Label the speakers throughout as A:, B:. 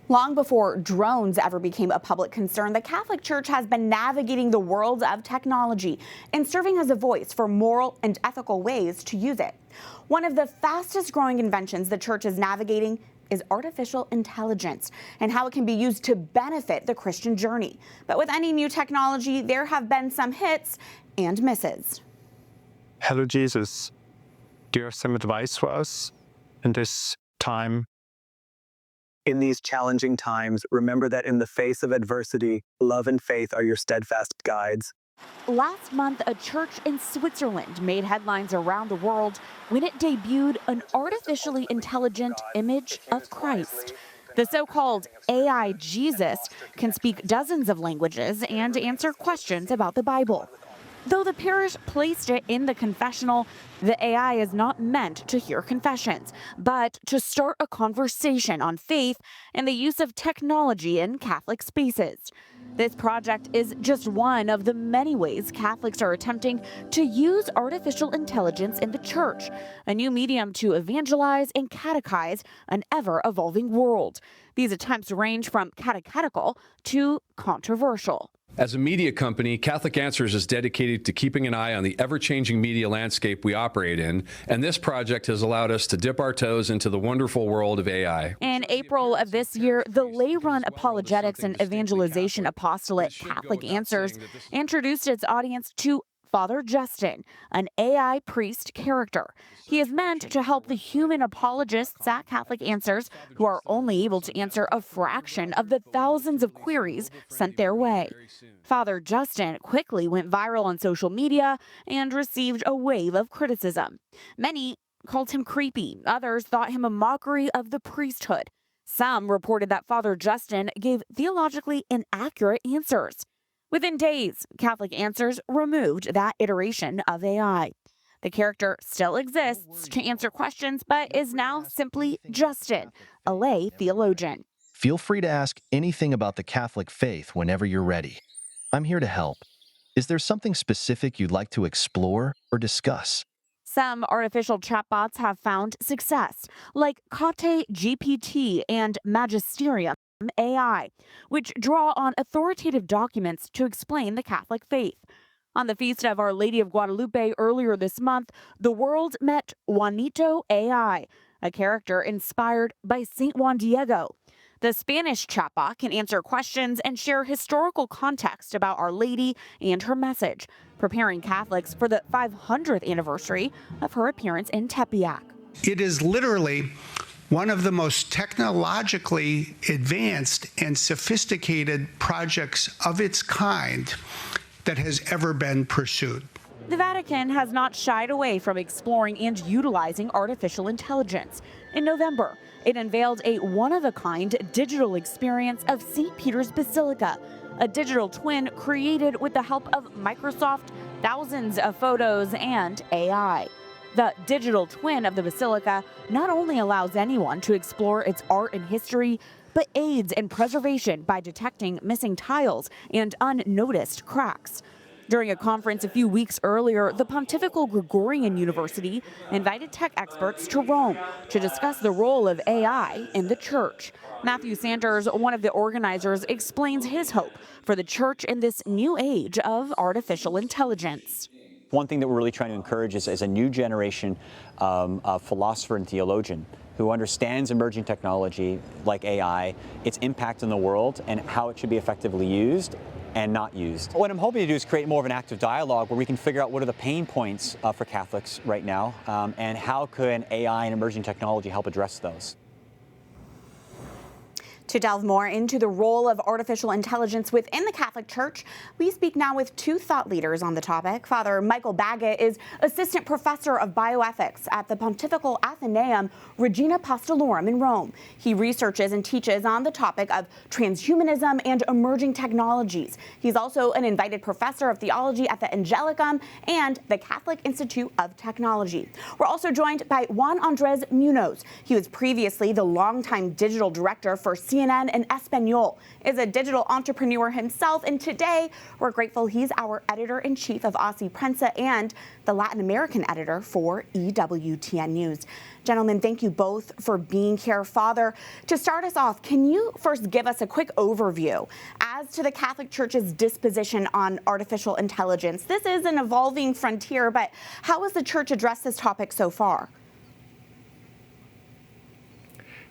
A: Long before drones ever became a public concern, the Catholic Church has been navigating the world of technology and serving as a voice for moral and ethical ways to use it. One of the fastest growing inventions the Church is navigating is artificial intelligence and how it can be used to benefit the Christian journey. But with any new technology, there have been some hits and misses.
B: Hello, Jesus. Do you have some advice for us in this time?
C: In these challenging times, remember that in the face of adversity, love and faith are your steadfast guides.
A: Last month, a church in Switzerland made headlines around the world when it debuted an artificially intelligent image of Christ. The so-called AI Jesus can speak dozens of languages and answer questions about the Bible. Though the parish placed it in the confessional, the AI is not meant to hear confessions, but to start a conversation on faith and the use of technology in Catholic spaces. This project is just one of the many ways Catholics are attempting to use artificial intelligence in the church, a new medium to evangelize and catechize an ever-evolving world. These attempts range from catechetical to controversial.
D: As a media company, Catholic Answers is dedicated to keeping an eye on the ever-changing media landscape we operate in, and this project has allowed us to dip our toes into the wonderful world of AI.
A: In April of this year, the lay-run apologetics and evangelization apostolate Catholic Answers introduced its audience to Father Justin, an AI priest character. He is meant to help the human apologists at Catholic Answers who are only able to answer a fraction of the thousands of queries sent their way. Father Justin quickly went viral on social media and received a wave of criticism. Many called him creepy. Others thought him a mockery of the priesthood. Some reported that Father Justin gave theologically inaccurate answers. Within days, Catholic Answers removed that iteration of AI. The character still exists to answer questions, but is now simply Justin, a lay theologian.
E: Feel free to ask anything about the Catholic faith whenever you're ready. I'm here to help. Is there something specific you'd like to explore or discuss?
A: Some artificial chatbots have found success, like Kate GPT and Magisterium AI, which draw on authoritative documents to explain the Catholic faith. On the Feast of Our Lady of Guadalupe earlier this month, the world met Juanito AI, a character inspired by St. Juan Diego. The Spanish chatbot can answer questions and share historical context about Our Lady and her message, preparing Catholics for the 500th anniversary of her appearance in Tepeyac.
F: It is literally one of the most technologically advanced and sophisticated projects of its kind that has ever been pursued.
A: The Vatican has not shied away from exploring and utilizing artificial intelligence. In November, it unveiled a one-of-a-kind digital experience of St. Peter's Basilica, a digital twin created with the help of Microsoft, thousands of photos, and AI. The digital twin of the Basilica not only allows anyone to explore its art and history, but aids in preservation by detecting missing tiles and unnoticed cracks. During a conference a few weeks earlier, the Pontifical Gregorian University invited tech experts to Rome to discuss the role of AI in the church. Matthew Sanders, one of the organizers, explains his hope for the church in this new age of artificial intelligence.
G: One thing that we're really trying to encourage is a new generation of philosopher and theologian who understands emerging technology like AI, its impact on the world, and how it should be effectively used and not used. What I'm hoping to do is create more of an active dialogue where we can figure out what are the pain points for Catholics right now, and how could AI and emerging technology help address those.
A: To delve more into the role of artificial intelligence within the Catholic Church, we speak now with two thought leaders on the topic. Father Michael Baggot is Assistant Professor of Bioethics at the Pontifical Athenaeum Regina Apostolorum in Rome. He researches and teaches on the topic of transhumanism and emerging technologies. He's also an invited professor of theology at the Angelicum and the Catholic Institute of Technology. We're also joined by Juan Andrés Muñoz. He was previously the longtime digital director for CNN CNN in Espanol, is a digital entrepreneur himself, and today we're grateful he's our editor-in-chief of Aussie Prensa and the Latin American editor for EWTN News. Gentlemen, thank you both for being here. Father, to start us off, can you first give us a quick overview as to the Catholic Church's disposition on artificial intelligence? This is an evolving frontier, but how has the Church addressed this topic so far?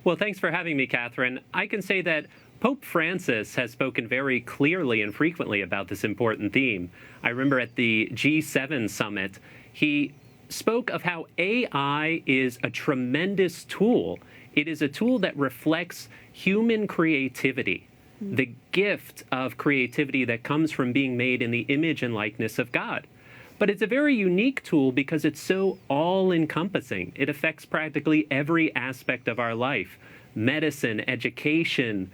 H: Well, thanks for having me, Catherine. I can say that Pope Francis has spoken very clearly and frequently about this important theme. I remember at the G7 summit, he spoke of how AI is a tremendous tool. It is a tool that reflects human creativity, the gift of creativity that comes from being made in the image and likeness of God. But it's a very unique tool because it's so all-encompassing. It affects practically every aspect of our life: medicine, education,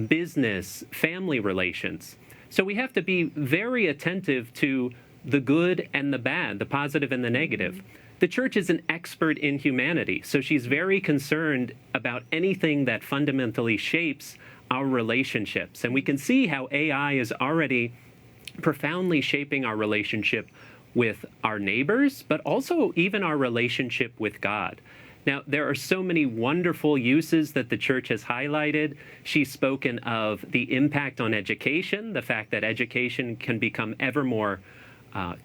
H: business, family relations. So we have to be very attentive to the good and the bad, the positive and the negative. The Church is an expert in humanity, so she's very concerned about anything that fundamentally shapes our relationships. And we can see how AI is already profoundly shaping our relationship with our neighbors, but also even our relationship with God. Now, there are so many wonderful uses that the Church has highlighted. She's spoken of the impact on education, the fact that education can become ever more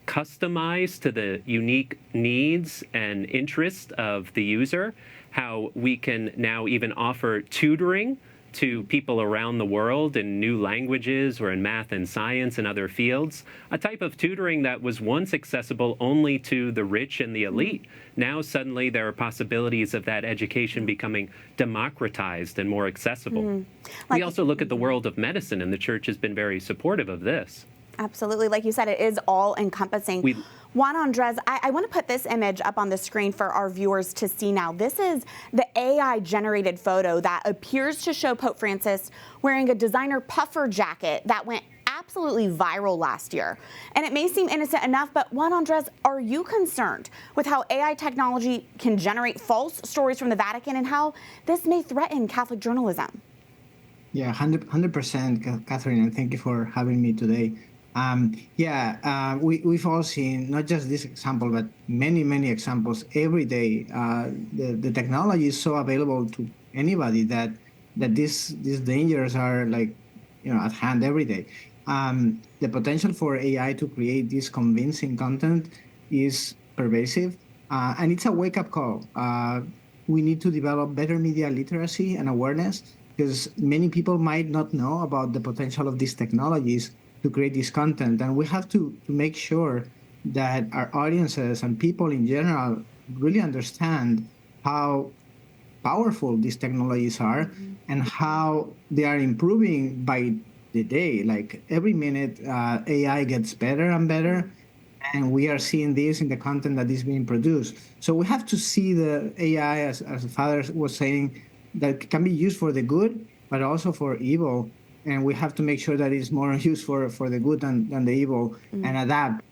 H: customized to the unique needs and interests of the user, how we can now even offer tutoring to people around the world in new languages or in math and science and other fields, a type of tutoring that was once accessible only to the rich and the elite. Now suddenly there are possibilities of that education becoming democratized and more accessible. We also look at the world of medicine, and the Church has been very supportive of this.
A: Absolutely. Like you said, it is all-encompassing. Juan Andrés, I want to put this image up on the screen for our viewers to see now. This is the AI-generated photo that appears to show Pope Francis wearing a designer puffer jacket that went absolutely viral last year. And it may seem innocent enough, but Juan Andrés, are you concerned with how AI technology can generate false stories from the Vatican and how this may threaten Catholic journalism?
I: Yeah, 100%, Catherine, and thank you for having me today. We've all seen not just this example, but many examples every day. The technology is so available to anybody that these dangers are at hand every day. The potential for AI to create this convincing content is pervasive, and it's a wake-up call. We need to develop better media literacy and awareness, because many people might not know about the potential of these technologies to create this content. And we have to make sure that our audiences and people in general really understand how powerful these technologies are and how they are improving by the day. Like every minute, AI gets better and better. And we are seeing this in the content that is being produced. So we have to see the AI, as the Father was saying, that can be used for the good, but also for evil. And we have to make sure that it's more used for the good than the evil, and adapt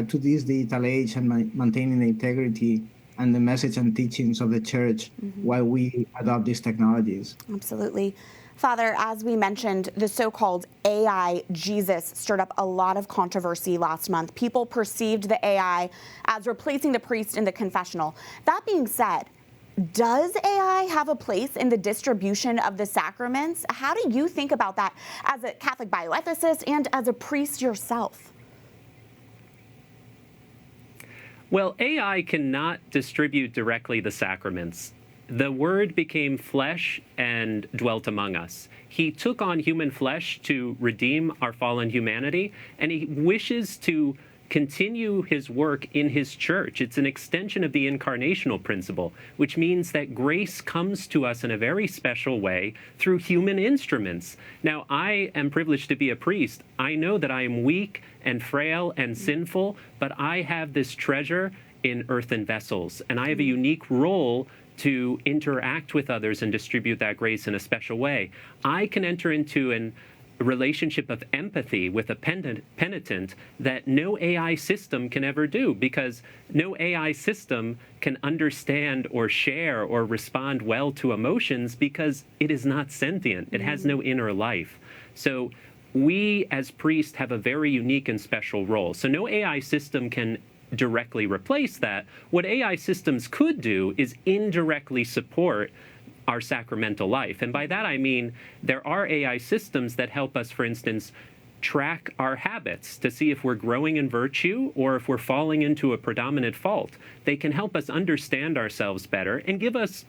I: to this digital age and maintaining the integrity and the message and teachings of the Church while we adopt these technologies.
A: Absolutely. Father, as we mentioned, the so-called AI Jesus stirred up a lot of controversy last month. People perceived the AI as replacing the priest in the confessional. That being said, does AI have a place in the distribution of the sacraments? How do you think about that as a Catholic bioethicist and as a priest yourself?
H: Well, AI cannot distribute directly the sacraments. The Word became flesh and dwelt among us. He took on human flesh to redeem our fallen humanity, and he wishes to continue his work in his church. It's an extension of the incarnational principle, which means that grace comes to us in a very special way through human instruments. Now, I am privileged to be a priest. I know that I am weak and frail and sinful, but I have this treasure in earthen vessels, and I have a unique role to interact with others and distribute that grace in a special way. I can enter into an relationship of empathy with a penitent that no AI system can ever do, because no AI system can understand or share or respond well to emotions because it is not sentient. It has no inner life. So we as priests have a very unique and special role. So no AI system can directly replace that. What AI systems could do is indirectly support our sacramental life. And by that I mean there are AI systems that help us, for instance, track our habits to see if we're growing in virtue or if we're falling into a predominant fault. They can help us understand ourselves better and give us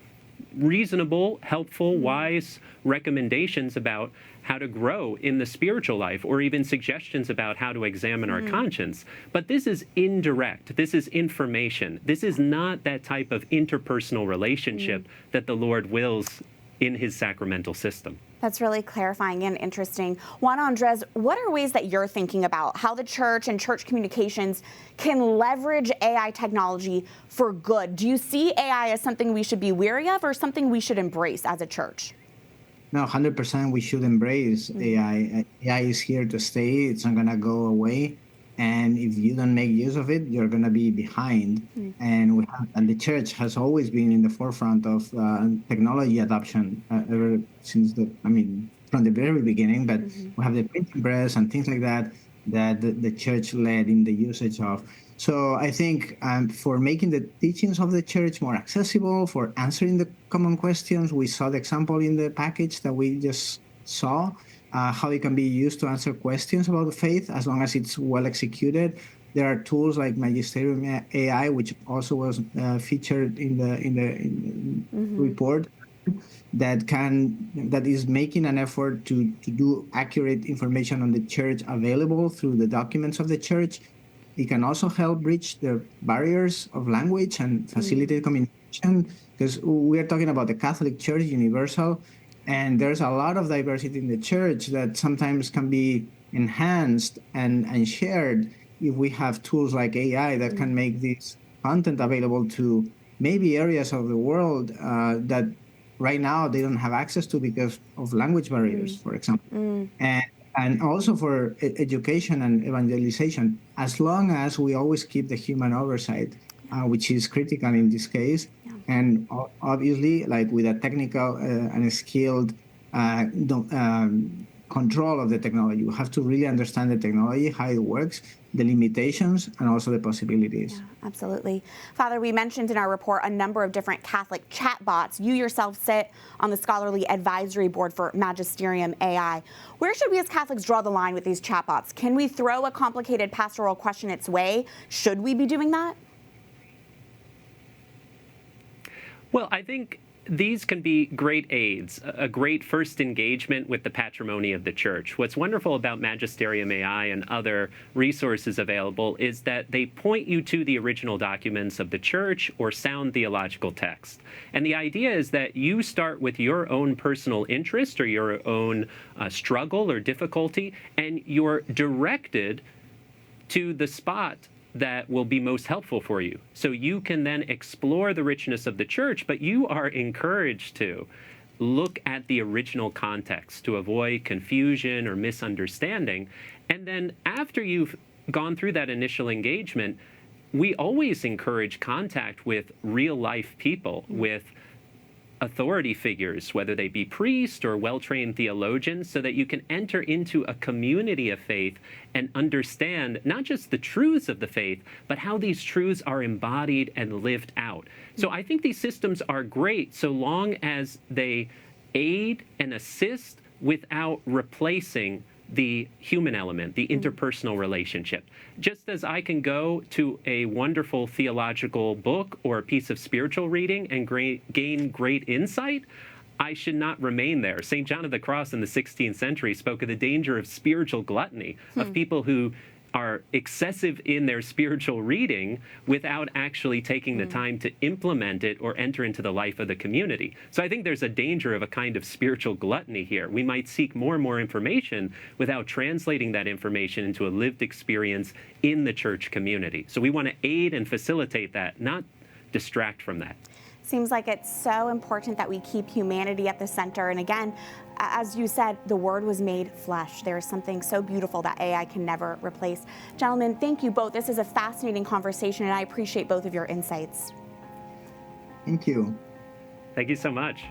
H: reasonable, helpful, wise recommendations about how to grow in the spiritual life, or even suggestions about how to examine our conscience. But this is indirect. This is information. This is not that type of interpersonal relationship that the Lord wills in his sacramental system.
A: That's really clarifying and interesting. Juan Andrés, what are ways that you're thinking about how the church and church communications can leverage AI technology for good? Do you see AI as something we should be wary of or something we should embrace as a church?
I: No, 100% we should embrace AI. AI is here to stay. It's not going to go away. And if you don't make use of it, you're going to be behind. And the church has always been in the forefront of technology adoption ever since from the very beginning. But we have the printing press and things like that the church led in the usage of. So I think for making the teachings of the church more accessible, for answering the common questions, we saw the example in the package that we just saw, how it can be used to answer questions about the faith as long as it's well executed. There are tools like Magisterium AI, which also was featured in the report, that is making an effort to do accurate information on the church available through the documents of the church. It can also help bridge the barriers of language and facilitate communication, because we are talking about the Catholic Church universal, and there's a lot of diversity in the church that sometimes can be enhanced and shared if we have tools like AI that can make this content available to maybe areas of the world that right now they don't have access to because of language barriers, for example. And also for education and evangelization, as long as we always keep the human oversight, which is critical in this case. And obviously, like with a technical and a skilled control of the technology, you have to really understand the technology, how it works, the limitations, and also the possibilities.
A: Yeah, absolutely. Father, we mentioned in our report a number of different Catholic chatbots. You yourself sit on the scholarly advisory board for Magisterium AI. Where should we as Catholics draw the line with these chatbots? Can we throw a complicated pastoral question its way? Should we be doing that?
H: Well, I think these can be great aids, a great first engagement with the patrimony of the church. What's wonderful about Magisterium AI and other resources available is that they point you to the original documents of the church or sound theological text. And the idea is that you start with your own personal interest or your own struggle or difficulty, and you're directed to the spot that will be most helpful for you. So you can then explore the richness of the church, but you are encouraged to look at the original context to avoid confusion or misunderstanding. And then after you've gone through that initial engagement, we always encourage contact with real-life people, with authority figures, whether they be priests or well-trained theologians, so that you can enter into a community of faith and understand not just the truths of the faith, but how these truths are embodied and lived out. So I think these systems are great so long as they aid and assist without replacing the human element, the interpersonal relationship. Just as I can go to a wonderful theological book or a piece of spiritual reading and gain great insight, I should not remain there. St. John of the Cross in the 16th century spoke of the danger of spiritual gluttony, of people who are excessive in their spiritual reading without actually taking the time to implement it or enter into the life of the community. So I think there's a danger of a kind of spiritual gluttony here. We might seek more and more information without translating that information into a lived experience in the church community. So we want to aid and facilitate that, not distract from that.
A: Seems like it's so important that we keep humanity at the center. And again, as you said, the Word was made flesh. There is something so beautiful that AI can never replace. Gentlemen, thank you both. This is a fascinating conversation, and I appreciate both of your insights.
I: Thank you.
H: Thank you so much.